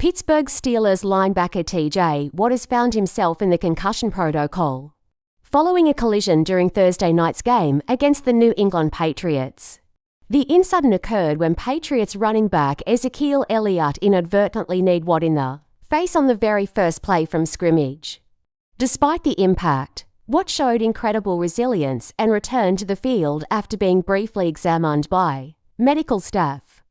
Pittsburgh Steelers linebacker TJ Watt has found himself in the concussion protocol, following a collision during Thursday night's game against the New England Patriots. The incident occurred when Patriots running back Ezekiel Elliott inadvertently kneed Watt in the face on the very first play from scrimmage. Despite the impact, Watt showed incredible resilience and returned to the field after being briefly examined by medical staff.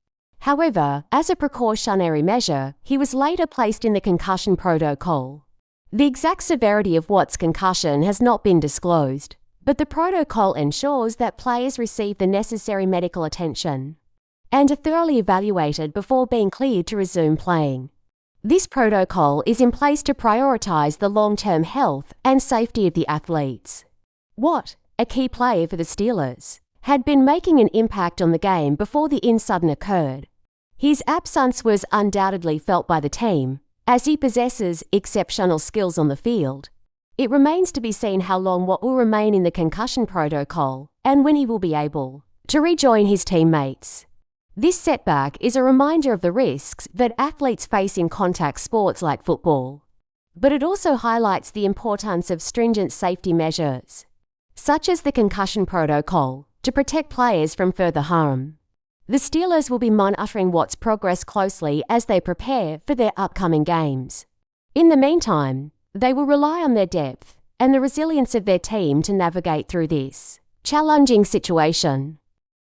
However, as a precautionary measure, he was later placed in the concussion protocol. The exact severity of Watt's concussion has not been disclosed, but the protocol ensures that players receive the necessary medical attention and are thoroughly evaluated before being cleared to resume playing. This protocol is in place to prioritize the long-term health and safety of the athletes. Watt, a key player for the Steelers, had been making an impact on the game before the incident occurred. His absence was undoubtedly felt by the team, as he possesses exceptional skills on the field. It remains to be seen how long Watt will remain in the concussion protocol and when he will be able to rejoin his teammates. This setback is a reminder of the risks that athletes face in contact sports like football, but it also highlights the importance of stringent safety measures, such as the concussion protocol, to protect players from further harm. The Steelers will be monitoring Watt's progress closely as they prepare for their upcoming games. In the meantime, they will rely on their depth and the resilience of their team to navigate through this challenging situation.